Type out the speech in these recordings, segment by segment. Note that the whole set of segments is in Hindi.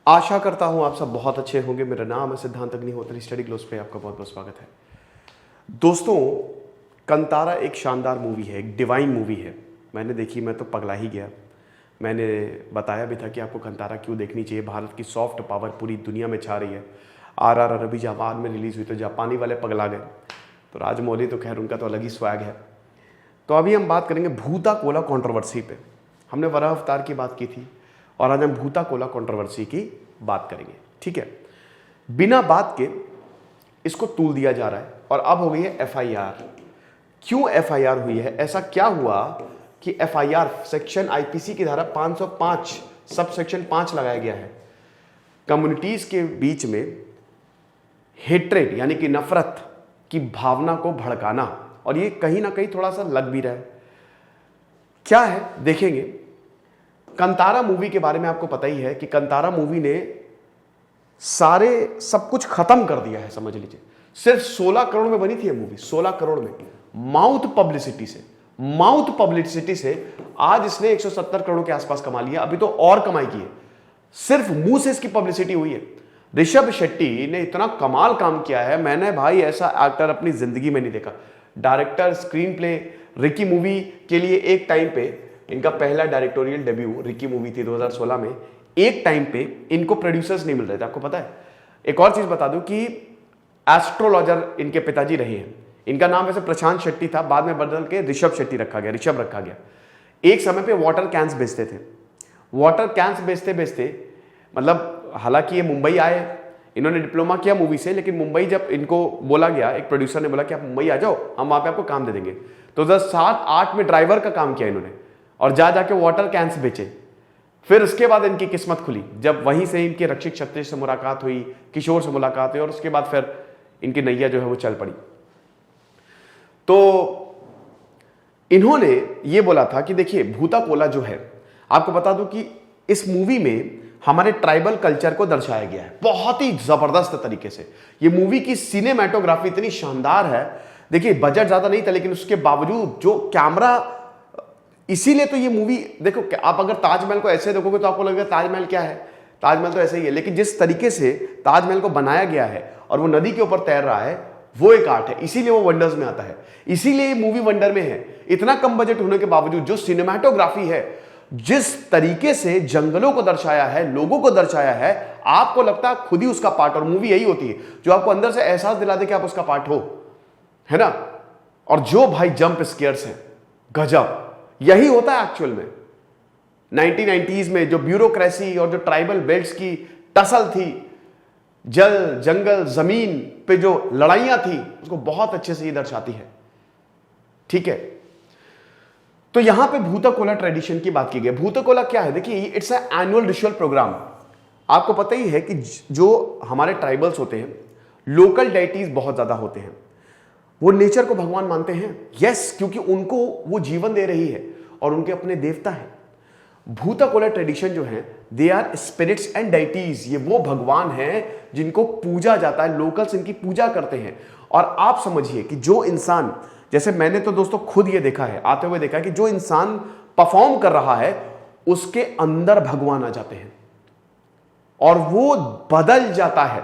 आशा करता हूं आप सब बहुत अच्छे होंगे। मेरा नाम है सिद्धांत अग्निहोत्री, स्टडी ग्लोस पे आपका बहुत बहुत स्वागत है। दोस्तों, कंतारा एक शानदार मूवी है, एक डिवाइन मूवी है। मैंने देखी, मैं तो पगला ही गया। मैंने बताया भी था कि आपको कंतारा क्यों देखनी चाहिए। भारत की सॉफ्ट पावर पूरी दुनिया में छा रही है। RRR अभी जापान में रिलीज़ हुई तो जापानी वाले पगला गए। तो राजमौली तो खैर उनका तो अलग ही स्वैग है। तो अभी हम बात करेंगे भूता कोला कंट्रोवर्सी पे। हमने वराह अवतार की बात की थी और आज हम भूता कोला कंट्रोवर्सी की बात करेंगे। ठीक है, बिना बात के इसको तूल दिया जा रहा है और अब हो गई है FIR। क्यों FIR हुई है? ऐसा क्या हुआ कि FIR सेक्शन IPC की धारा 505 सब सेक्शन 5 लगाया गया है। कम्युनिटीज के बीच में हेट्रेड यानी कि नफरत की भावना को भड़काना, और ये कहीं ना कहीं थोड़ा सा लग भी रहा है। क्या है देखेंगे। कंतारा मूवी के बारे में आपको पता ही है कि कंतारा मूवी ने सब कुछ खत्म कर दिया है। समझ लीजिए, सिर्फ 16 करोड़ में बनी थी ये मूवी, 16 करोड़ में। माउथ पब्लिसिटी से आज इसने 170 करोड़ के आसपास कमा लिया। अभी तो और कमाई की है, सिर्फ मुंह से इसकी पब्लिसिटी हुई है। ऋषभ शेट्टी ने इतना कमाल काम किया है, मैंने भाई ऐसा एक्टर अपनी जिंदगी में नहीं देखा। Director, screen play, Ricky movie के लिए एक टाइम पे इनका पहला डायरेक्टोरियल डेब्यू रिकी मूवी थी 2016 में। एक टाइम पे इनको प्रोड्यूसर्स नहीं मिल रहे थे, आपको पता है। एक और चीज बता दूं कि एस्ट्रोलॉजर इनके पिताजी रहे हैं। इनका नाम वैसे प्रशांत शेट्टी था, बाद में बदल के ऋषभ शेट्टी रखा गया, ऋषभ रखा गया। एक समय पे वाटर कैंस बेचते थे। वाटर कैंस बेचते बेचते मतलब, हालांकि ये मुंबई आए, इन्होंने डिप्लोमा किया मूवी से, लेकिन मुंबई जब इनको बोला गया, एक प्रोड्यूसर ने बोला कि आप मुंबई आ जाओ, हम वहां पे आपको काम दे देंगे। तो 2007-8 में ड्राइवर का काम किया इन्होंने और जाके वाटर कैंस बेचे। फिर उसके बाद इनकी किस्मत खुली, जब वहीं से इनके रक्षित क्षत्रिय से मुलाकात हुई, किशोर से मुलाकात हुई, और उसके बाद फिर इनकी नैया जो है वो चल पड़ी। तो इन्होंने ये बोला था कि देखिए भूता कोला जो है, आपको बता दूं कि इस मूवी में हमारे ट्राइबल कल्चर को दर्शाया गया है बहुत ही जबरदस्त तरीके से। ये मूवी की सिनेमैटोग्राफी इतनी शानदार है। देखिए बजट ज्यादा नहीं था, लेकिन उसके बावजूद जो कैमरा, इसीलिए तो ये मूवी देखो, आप अगर ताजमहल को ऐसे देखोगे तो आपको लगेगा ताजमहल क्या है, ताजमहल तो ऐसे ही है। लेकिन जिस तरीके से ताजमहल को बनाया गया है और वो नदी के ऊपर तैर रहा है, वो एक आर्ट है, इसीलिए वो वंडर्स में आता है, इसीलिए ये मूवी वंडर में है। इतना कम बजट होने के बावजूद जो सिनेमैटोग्राफी है, जिस तरीके से जंगलों को दर्शाया है, लोगों को दर्शाया है, आपको लगता है खुद ही उसका पार्ट। और मूवी यही होती है जो आपको अंदर से एहसास दिला दे कि आप उसका पार्ट हो, है ना। और जो भाई जंप स्केयर्स हैं, गजब, यही होता है एक्चुअल में। 1990s में जो ब्यूरोक्रेसी और जो ट्राइबल बेल्ट्स की टसल थी, जल, जंगल, जमीन पे जो लड़ाइयां थी, उसको बहुत अच्छे से ये दर्शाती है। ठीक है, तो यहां पे भूता कोला ट्रेडिशन की बात की गई। भूता कोला क्या है? देखिए, it's an annual ritual programme. आपको पता ही है कि जो हमारे ट्राइबल्स होते हैं, लोकल डाइटीज बहुत ज्यादा होते हैं। वो नेचर को भगवान मानते हैं, यस, क्योंकि उनको वो जीवन दे रही है और उनके अपने देवता है। भूता कोला ट्रेडिशन जो है, they are spirits and deities. ये वो भगवान हैं जिनको पूजा जाता है, लोकल्स इनकी पूजा करते हैं। और आप समझिए कि जो इंसान, जैसे मैंने तो दोस्तों खुद ये देखा है, आते हुए देखा है कि जो इंसान परफॉर्म कर रहा है उसके अंदर भगवान आ जाते हैं और वो बदल जाता है।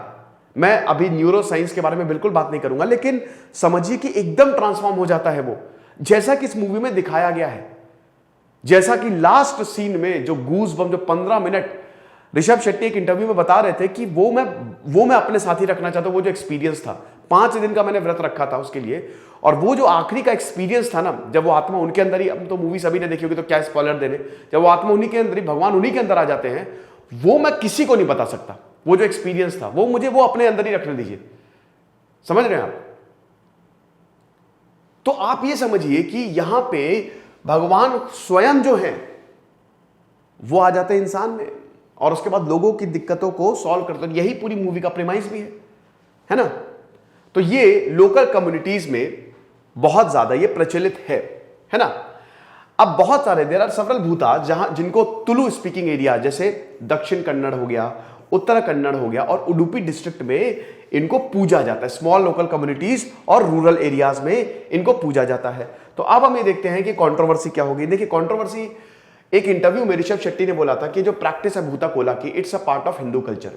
मैं अभी न्यूरो साइंस के बारे में बिल्कुल बात नहीं करूंगा, लेकिन समझिए कि एकदम ट्रांसफॉर्म हो जाता है वो, जैसा कि इस मूवी में दिखाया गया है। जैसा कि लास्ट सीन में जो गूज बम, जो 15 मिनट ऋषभ शेट्टी एक इंटरव्यू में बता रहे थे कि वो मैं अपने साथ ही रखना चाहता हूं। वो जो एक्सपीरियंस था, 5 दिन का मैंने व्रत रखा था उसके लिए, और वो जो आखिरी का एक्सपीरियंस था ना, जब वो आत्मा उनके अंदर ही, अब तो मूवी सभी ने देखी होगी तो क्या स्पॉइलर देने, जब वो आत्मा उन्हीं के अंदर ही, भगवान उन्हीं के अंदर आ जाते हैं, वो मैं किसी को नहीं बता सकता। वो जो एक्सपीरियंस था, वो मुझे वो अपने अंदर ही रखने दीजिए। समझ रहे हैं आप? तो आप ये समझिए कि यहां पे भगवान स्वयं जो है वो आ जाते हैं इंसान में, और उसके बाद लोगों की दिक्कतों को सॉल्व करते हैं। यही पूरी मूवी का प्रेमाइस भी है ना। तो ये लोकल कम्युनिटीज में बहुत ज्यादा ये प्रचलित है ना। अब बहुत सारे, देयर आर सेवरल भूता जहां जिनको तुलु स्पीकिंग एरिया, जैसे दक्षिण कन्नड़ हो गया, उत्तर कन्नड़ हो गया, और उडुपी डिस्ट्रिक्ट में इनको पूजा जाता है। स्मॉल लोकल कम्युनिटीज और रूरल एरियाज में इनको पूजा जाता है। तो अब हम ये देखते हैं कि कंट्रोवर्सी क्या होगी। देखिए, कंट्रोवर्सी एक इंटरव्यू में ऋषभ शेट्टी ने बोला था कि जो प्रैक्टिस है भूता कोला की, it's a part of Hindu culture,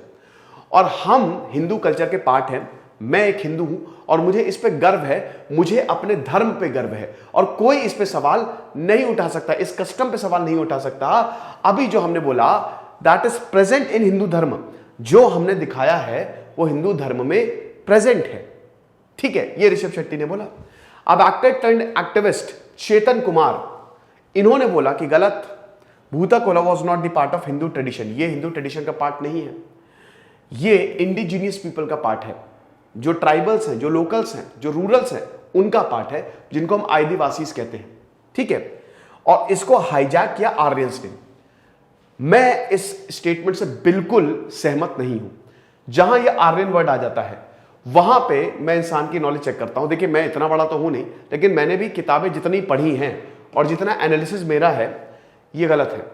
और हम हिंदू कल्चर के पार्ट हैं। मैं एक हिंदू हूं और मुझे इस पे गर्व है, मुझे अपने धर्म पे गर्व है, और कोई इस पे सवाल नहीं उठा सकता, इस कस्टम पे सवाल नहीं उठा सकता। अभी जो हमने बोला that is present in Hindu धर्म, जो हमने दिखाया है वो हिंदू धर्म में प्रेजेंट है। ठीक है, ये ऋषभ शेट्टी ने बोला। अब एक्टर टर्न्ड एक्टिविस्ट चेतन कुमार, इन्होंने बोला कि गलत, भूता Cola was not the part of Hindu tradition, ये हिंदू ट्रेडिशन का पार्ट नहीं है, ये इंडिजीनियस पीपल का पार्ट है, जो ट्राइबल्स हैं, जो लोकल्स हैं, जो रूरल्स हैं, उनका पार्ट है, जिनको हम आदिवासीज कहते हैं। ठीक है, और इसको हाईजैक किया आर्यंस ने। मैं इस स्टेटमेंट से बिल्कुल सहमत नहीं हूं। जहां ये आर्यन वर्ड आ जाता है वहां पे मैं इंसान की नॉलेज चेक करता हूं। देखिए, मैं इतना बड़ा तो हूं नहीं, लेकिन मैंने भी किताबें जितनी पढ़ी हैं और जितना एनालिसिस मेरा है, ये गलत है।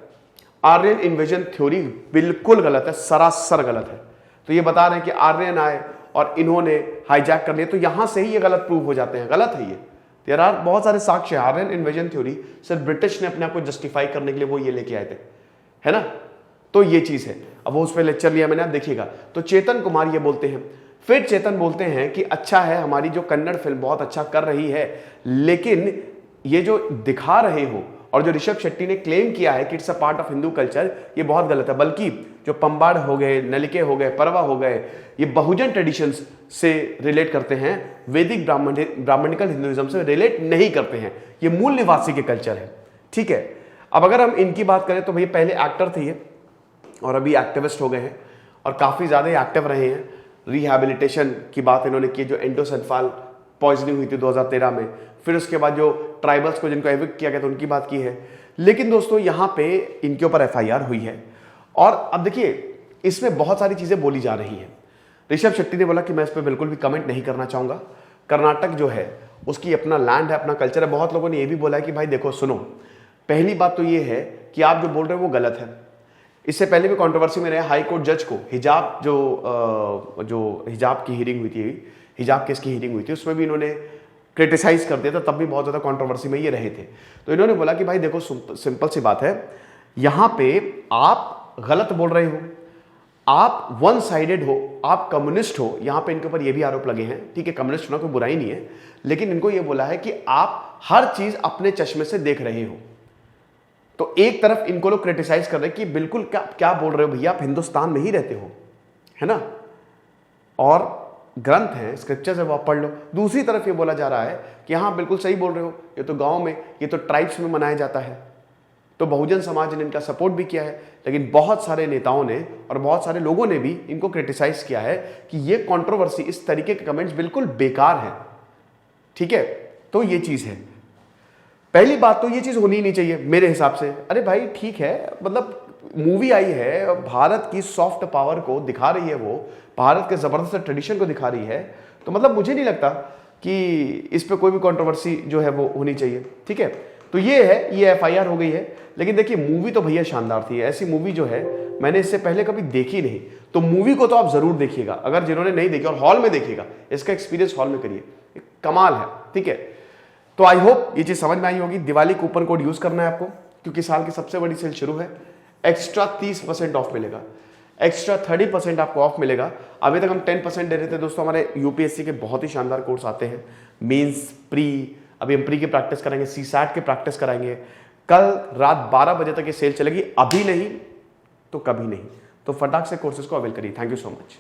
आर्यन इन्वेजन थ्योरी बिल्कुल गलत है, सरासर गलत है। तो ये बता रहे हैं कि आर्यन आए और इन्होंने हाईजैक कर लिया, तो यहां से ही ये गलत प्रूव हो जाते हैं। गलत है ये। देयर आर बहुत सारे साक्ष्य। आर्यन इन्वेजन थ्योरी सिर्फ ब्रिटिश ने अपने आप को जस्टिफाई करने के लिए वो ये लेके आए थे, है ना। तो ये चीज है। अब वो उस पर लेक्चर लिया मैंने, आप देखिएगा। तो चेतन कुमार ये बोलते हैं, फिर चेतन बोलते हैं कि अच्छा है, हमारी जो कन्नड़ फिल्म बहुत अच्छा कर रही है, लेकिन ये जो दिखा रहे हो और जो ऋषभ शेट्टी ने क्लेम किया है कि it's a part of Hindu culture, ये बहुत गलत है। बल्कि जो पंबाड़ हो गए, नलिके हो गए, परवा हो गए, ये बहुजन ट्रेडिशंस से रिलेट करते हैं, वैदिक ब्राह्मणिकल हिंदुइज्म से रिलेट नहीं करते हैं। ये मूल निवासी के कल्चर है। ठीक है, अब अगर हम इनकी बात करें तो भैया पहले एक्टर थे ये, और अभी एक्टिविस्ट हो गए हैं, और काफ़ी ज़्यादा एक्टिव रहे हैं। रिहैबिलिटेशन की बात इन्होंने की, जो एंडोसल्फाल पॉइजनिंग हुई थी 2013 में, फिर उसके बाद जो ट्राइबल्स को जिनको एविक्ट किया गया था उनकी बात की है। लेकिन दोस्तों यहाँ पे इनके ऊपर FIR हुई है, और अब देखिए इसमें बहुत सारी चीज़ें बोली जा रही हैं। ऋषभ शेट्टी ने बोला कि मैं इस पर बिल्कुल भी कमेंट नहीं करना चाहूँगा। कर्नाटक जो है उसकी अपना लैंड है, अपना कल्चर है। बहुत लोगों ने ये भी बोला है कि भाई देखो सुनो, पहली बात तो ये है कि आप जो बोल रहे हो वो गलत है। इससे पहले भी कंट्रोवर्सी में रहे हाई कोर्ट जज को हिजाब जो हिजाब की हियरिंग हुई थी, हिजाब केस की हियरिंग हुई थी, उसमें भी इन्होंने क्रिटिसाइज कर दिया था, तब भी बहुत ज़्यादा कंट्रोवर्सी में ये रहे थे। तो इन्होंने बोला कि भाई देखो सिंपल सी बात है, यहाँ पे आप गलत बोल रहे हो, आप वन साइडेड हो, आप कम्युनिस्ट हो। यहाँ पे इनके ऊपर ये भी आरोप लगे हैं। ठीक है, कम्युनिस्ट होना कोई बुराई नहीं है, लेकिन इनको ये बोला है कि आप हर चीज़ अपने चश्मे से देख रहे हो। तो एक तरफ इनको लोग क्रिटिसाइज कर रहे हैं कि बिल्कुल क्या बोल रहे हो भैया, आप हिंदुस्तान में ही रहते हो, है ना, और ग्रंथ हैं, स्क्रिप्चर्स है, वो आप पढ़ लो। दूसरी तरफ ये बोला जा रहा है कि हाँ बिल्कुल सही बोल रहे हो, ये तो गांव में, ये तो ट्राइब्स में मनाया जाता है। तो बहुजन समाज ने इनका सपोर्ट भी किया है, लेकिन बहुत सारे नेताओं ने और बहुत सारे लोगों ने भी इनको क्रिटिसाइज किया है कि ये कंट्रोवर्सी, इस तरीके के कमेंट्स बिल्कुल बेकार हैं। ठीक है, तो ये चीज़ है। पहली बात तो ये चीज़ होनी ही नहीं चाहिए मेरे हिसाब से। अरे भाई ठीक है, मतलब मूवी आई है, भारत की सॉफ्ट पावर को दिखा रही है, वो भारत के ज़बरदस्त ट्रेडिशन को दिखा रही है, तो मतलब मुझे नहीं लगता कि इस पे कोई भी कंट्रोवर्सी जो है वो होनी चाहिए। ठीक है, तो ये है, ये FIR हो गई है। लेकिन देखिए मूवी तो भैया शानदार थी। ऐसी मूवी जो है मैंने इससे पहले कभी देखी नहीं। तो मूवी को तो आप ज़रूर देखिएगा, अगर जिन्होंने नहीं देखी, और हॉल में देखिएगा, इसका एक्सपीरियंस हॉल में करिए, कमाल है। ठीक है, तो आई होप ये चीज़ समझ में आई होगी। दिवाली कूपन कोड यूज़ करना है आपको, क्योंकि साल की सबसे बड़ी सेल शुरू है। एक्स्ट्रा 30% ऑफ मिलेगा, एक्स्ट्रा 30% आपको ऑफ मिलेगा। अभी तक हम 10% दे रहे थे दोस्तों। हमारे UPSC के बहुत ही शानदार कोर्स आते हैं, मेंस, प्री, अभी हम प्री की प्रैक्टिस कराएंगे, CSAT की प्रैक्टिस कराएंगे। कल रात 12 बजे तक ये सेल चलेगी, अभी नहीं तो कभी नहीं। तो फटाक से कोर्सेज को अवेल करिए। Thank you so much.